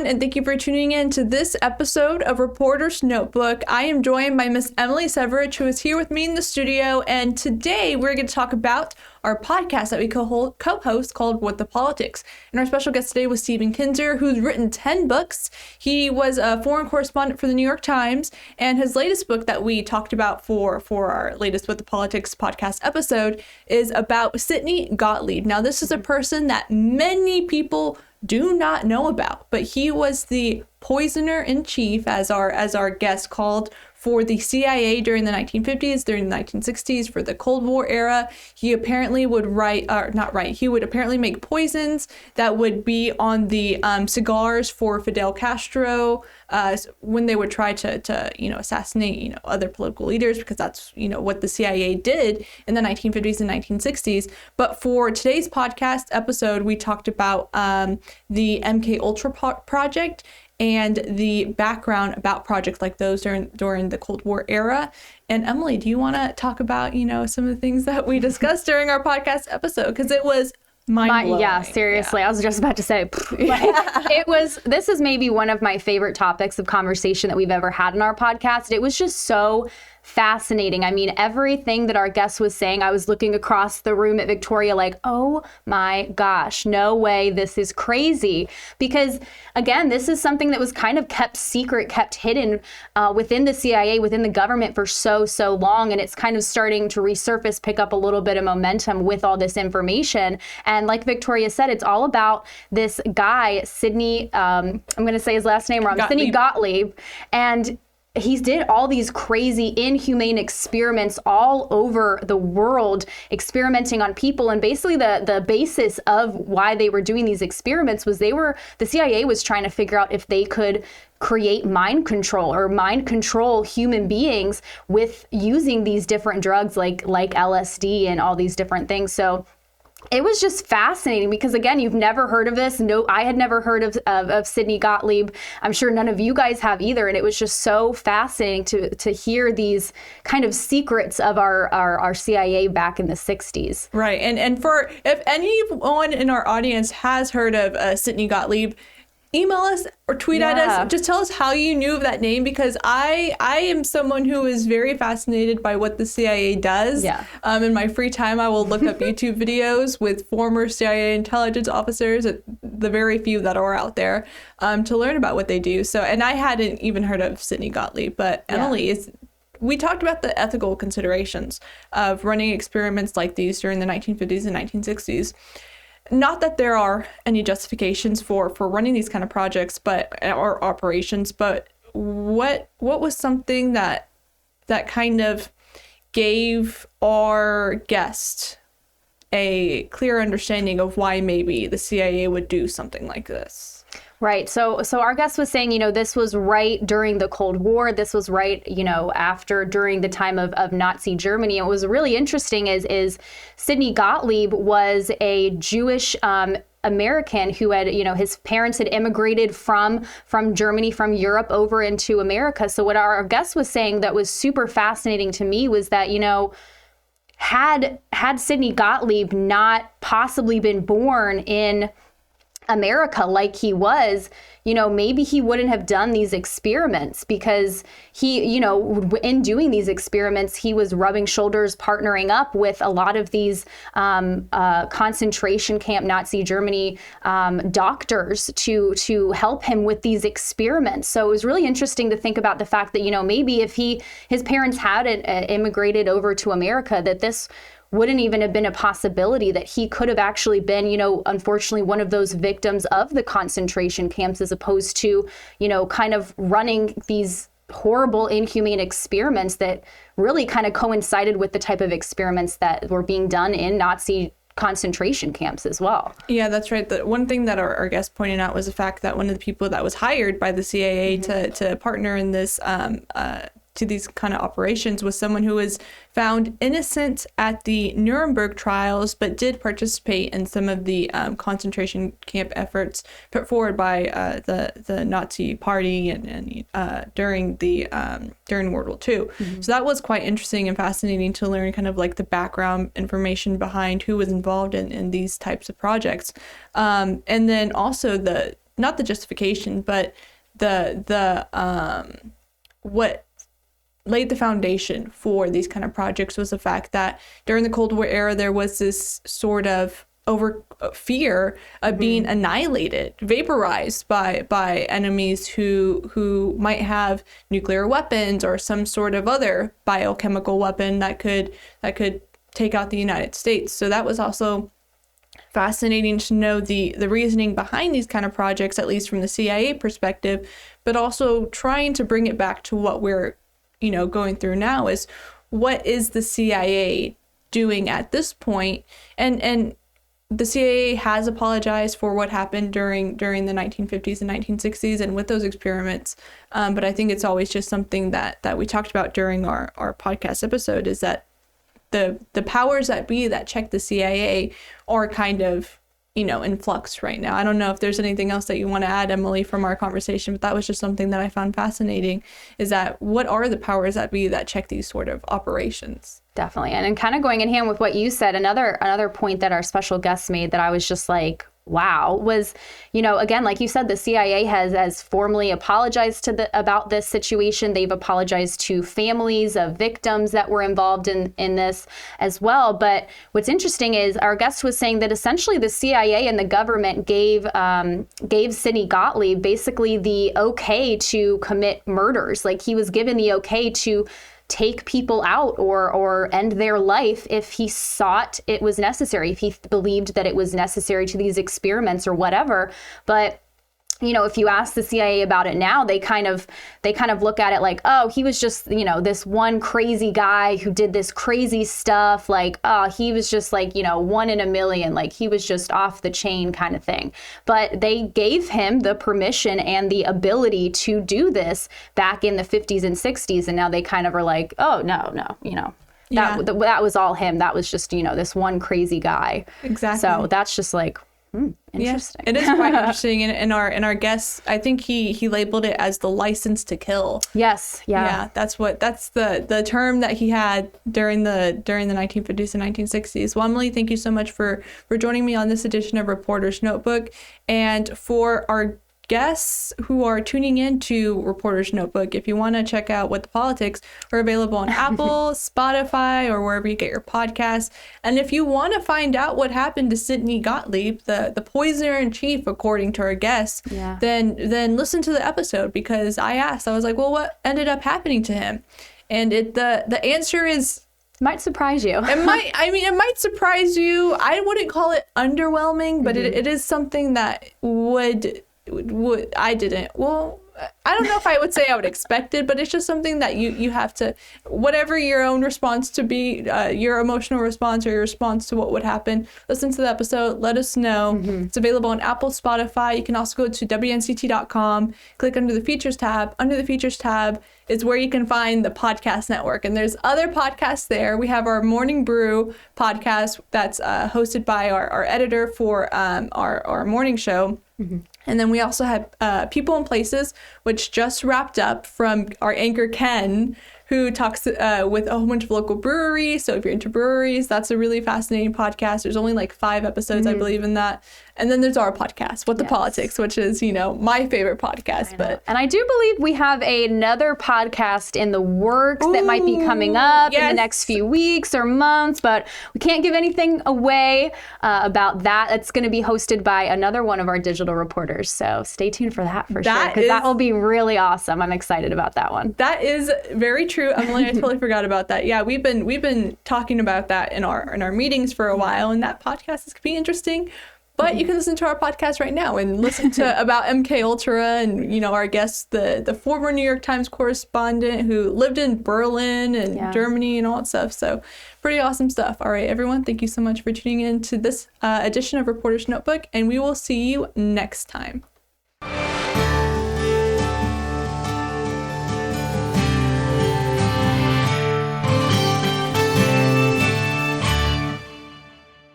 everyone, and thank you for tuning in to this episode of Reporter's Notebook. I am joined by Miss Emily Severich, who is here with me in the studio, and today we're going to talk about our podcast that we co-host called What the Politics. And our special guest today was Stephen Kinzer, who's written 10 books. He was a foreign correspondent for the New York Times, and his latest book that we talked about for our latest What the Politics podcast episode is about Sidney Gottlieb. Now, this is a person that many people do not know about, but he was the poisoner-in-chief, as our guest called, for the CIA during the 1950s, during the 1960s, for the Cold War era. He apparently would he would apparently make poisons that would be on the cigars for Fidel Castro when they would try to assassinate, other political leaders, because that's, what the CIA did in the 1950s and 1960s. But for today's podcast episode, we talked about the MKUltra project and the background about projects like those during the Cold War era. And Emily, do you want to talk about, some of the things that we discussed during our podcast episode? Because it was mind-blowing. Yeah, seriously. Yeah. I was just about to say, this is maybe one of my favorite topics of conversation that we've ever had in our podcast. It was just so fascinating. I mean, everything that our guest was saying, I was looking across the room at Victoria like, oh my gosh, no way, this is crazy. Because again, this is something that was kind of kept secret, kept hidden within the CIA, within the government for so long. And it's kind of starting to resurface, pick up a little bit of momentum with all this information. And like Victoria said, it's all about this guy, Sidney, I'm going to say his last name wrong, Sidney Gottlieb. And he did all these crazy, inhumane experiments all over the world, experimenting on people. And basically the basis of why they were doing these experiments was the CIA was trying to figure out if they could create mind control human beings with using these different drugs like LSD and all these different things. So it was just fascinating because, again, you've never heard of this. No, I had never heard of Sidney Gottlieb. I'm sure none of you guys have either. And it was just so fascinating to hear these kind of secrets of our CIA back in the 60s. Right. And for if anyone in our audience has heard of Sidney Gottlieb, email us or tweet at us. Just tell us how you knew of that name, because I am someone who is very fascinated by what the CIA does. Yeah. In my free time, I will look up YouTube videos with former CIA intelligence officers, the very few that are out there, to learn about what they do. So, and I hadn't even heard of Sidney Gottlieb, but Emily we talked about the ethical considerations of running experiments like these during the 1950s and 1960s. Not that there are any justifications for running these kind of projects, or operations, but what was something that kind of gave our guest a clear understanding of why maybe the CIA would do something like this? Right. So our guest was saying, this was right during the Cold War. This was right, during the time of Nazi Germany. And what was really interesting is Sidney Gottlieb was a Jewish American who had, his parents had immigrated from Germany, from Europe over into America. So what our guest was saying that was super fascinating to me was that, had Sidney Gottlieb not possibly been born in America like he was, maybe he wouldn't have done these experiments, because he, in doing these experiments, he was rubbing shoulders, partnering up with a lot of these concentration camp Nazi Germany doctors to help him with these experiments. So it was really interesting to think about the fact that, maybe if his parents had immigrated over to America, that this wouldn't even have been a possibility, that he could have actually been, unfortunately, one of those victims of the concentration camps, as opposed to, kind of running these horrible, inhumane experiments that really kind of coincided with the type of experiments that were being done in Nazi concentration camps as well. Yeah, that's right. The one thing that our guest pointed out was the fact that one of the people that was hired by the CIA to partner in this to these kind of operations was someone who was found innocent at the Nuremberg trials, but did participate in some of the concentration camp efforts put forward by the Nazi Party and during World War II. So that was quite interesting and fascinating to learn kind of like the background information behind who was involved in these types of projects. And then also not the justification, but what laid the foundation for these kind of projects was the fact that during the Cold War era, there was this sort of fear of being annihilated, vaporized by enemies who might have nuclear weapons or some sort of other biochemical weapon that could take out the United States. So that was also fascinating to know the reasoning behind these kind of projects, at least from the CIA perspective, but also trying to bring it back to what we're going through now is what is the CIA doing at this point? And the CIA has apologized for what happened during the 1950s and 1960s and with those experiments. But I think it's always just something that we talked about during our podcast episode is that the powers that be that check the CIA are kind of, in flux right now. I don't know if there's anything else that you want to add, Emily, from our conversation, but that was just something that I found fascinating is that what are the powers that be that check these sort of operations? Definitely. And kind of going in hand with what you said, another point that our special guest made that I was just like, wow, was, again, like you said, the CIA has formally apologized about this situation. They've apologized to families of victims that were involved in this as well. But what's interesting is our guest was saying that essentially the CIA and the government gave Sidney Gottlieb basically the okay to commit murders. Like he was given the okay to take people out or end their life if he thought it was necessary, if he believed that it was necessary to these experiments or whatever. But if you ask the CIA about it now, they kind of look at it like, oh, he was just, this one crazy guy who did this crazy stuff. Like, oh, he was just like, one in a million. Like he was just off the chain kind of thing. But they gave him the permission and the ability to do this back in the 50s and 60s. And now they kind of are like, oh, no, that was all him. That was just, this one crazy guy. Exactly. So that's just like, interesting. Yeah, it is quite interesting. And our guest, I think he labeled it as the license to kill. Yes. Yeah. That's the term that he had during the 1950s and 1960s. Well, Emily, thank you so much for joining me on this edition of Reporter's Notebook. And for our guests who are tuning into Reporter's Notebook, if you want to check out What the Politics, we're available on Apple, Spotify, or wherever you get your podcasts. And if you want to find out what happened to Sidney Gottlieb, the poisoner in chief, according to our guests, then listen to the episode, because I was like, well, what ended up happening to him? And the answer is, might surprise you. It might surprise you. I wouldn't call it underwhelming, but it is something that I didn't. Well, I don't know if I would say I would expect it, but it's just something that you have to, whatever your own response to be, your emotional response or your response to what would happen, listen to the episode, let us know. It's available on Apple, Spotify. You can also go to WNCT.com, click under the features tab. Under the features tab is where you can find the podcast network. And there's other podcasts there. We have our Morning Brew podcast that's hosted by our editor for our morning show. And then we also have People and Places, which just wrapped up from our anchor Ken, who talks with a whole bunch of local breweries. So if you're into breweries, that's a really fascinating podcast. There's only like 5 episodes, I believe, in that. And then there's our podcast, What the Politics, which is, my favorite podcast. And I do believe we have another podcast in the works that might be coming up in the next few weeks or months, but we can't give anything away about that. It's going to be hosted by another one of our digital reporters. So stay tuned for that for sure, because that will be really awesome. I'm excited about that one. That is very true, Emily. I totally forgot about that. Yeah, we've been talking about that in our meetings for a while, and that podcast is going to be interesting. But you can listen to our podcast right now and listen to about MKUltra and, our guest, the former New York Times correspondent who lived in Berlin and Germany and all that stuff. So pretty awesome stuff. All right, everyone, thank you so much for tuning in to this edition of Reporter's Notebook, and we will see you next time.